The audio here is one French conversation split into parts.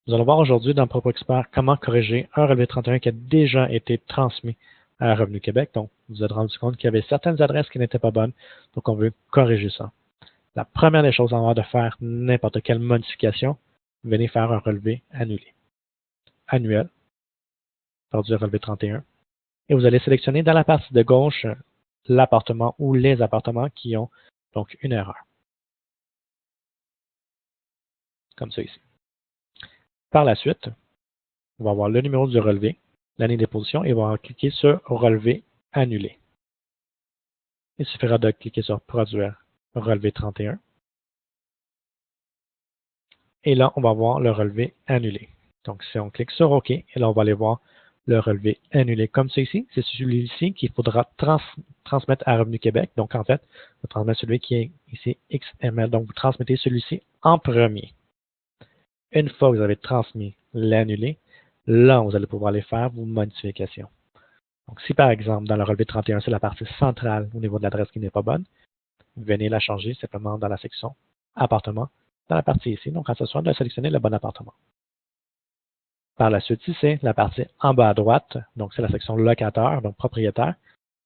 Nous allons voir aujourd'hui dans Propos Expert comment corriger un relevé 31 qui a déjà été transmis à Revenu Québec. Donc, vous vous êtes rendu compte qu'il y avait certaines adresses qui n'étaient pas bonnes, donc on veut corriger ça. La première des choses avant de faire n'importe quelle modification, venez faire un relevé annuel, par du relevé 31, et vous allez sélectionner dans la partie de gauche l'appartement ou les appartements qui ont donc une erreur, comme ça ici. Par la suite, on va avoir le numéro du relevé, l'année d'imposition, et on va cliquer sur Relevé annulé. Il suffira de cliquer sur Produire relevé 31. Et là, on va voir le relevé annulé. Donc, si on clique sur OK, et là, on va aller voir le relevé annulé comme ceci. C'est celui-ci qu'il faudra transmettre à Revenu Québec. Donc, en fait, vous transmettez celui qui est ici XML. Donc, vous transmettez celui-ci en premier. Une fois que vous avez transmis l'annulé, là, vous allez pouvoir aller faire vos modifications. Donc, si par exemple, dans le relevé 31, c'est la partie centrale au niveau de l'adresse qui n'est pas bonne, venez la changer simplement dans la section appartement, dans la partie ici. Donc, en ce soit de sélectionner le bon appartement. Par la suite, ici, c'est la partie en bas à droite. Donc, c'est la section locataire, donc propriétaire.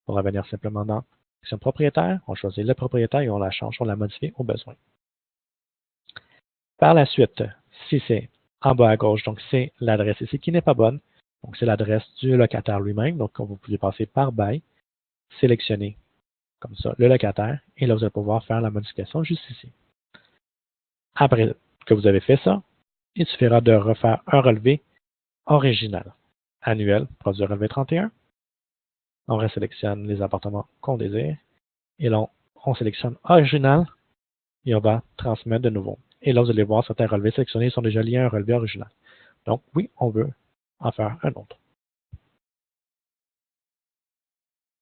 On va venir simplement dans la section propriétaire. On choisit le propriétaire et on la change, on la modifie au besoin. Par la suite, si c'est en bas à gauche, donc c'est l'adresse ici qui n'est pas bonne. Donc, c'est l'adresse du locataire lui-même. Donc, vous pouvez passer par bail, sélectionner comme ça le locataire, et là, vous allez pouvoir faire la modification juste ici. Après que vous avez fait ça, il suffira de refaire un relevé original, annuel, produit relevé 31. On resélectionne les appartements qu'on désire, et là, on sélectionne original, et on va transmettre de nouveau. Et là, vous allez voir, certains relevés sélectionnés sont déjà liés à un relevé original. Donc, oui, on veut en faire un autre.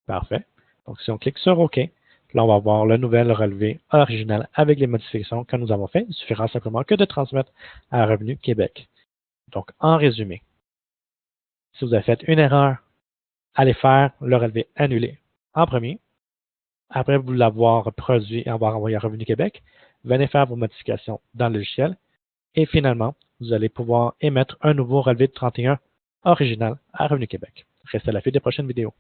Parfait. Donc, si on clique sur OK, là, on va voir le nouvel relevé original avec les modifications que nous avons faites. Il suffira simplement que de transmettre à Revenu Québec. Donc, en résumé, si vous avez fait une erreur, allez faire le relevé annulé en premier. Après vous l'avoir produit et avoir envoyé à Revenu Québec, venez faire vos modifications dans le logiciel. Et finalement, vous allez pouvoir émettre un nouveau relevé de 31 original à Revenu Québec. Restez à l'affût des prochaines vidéos.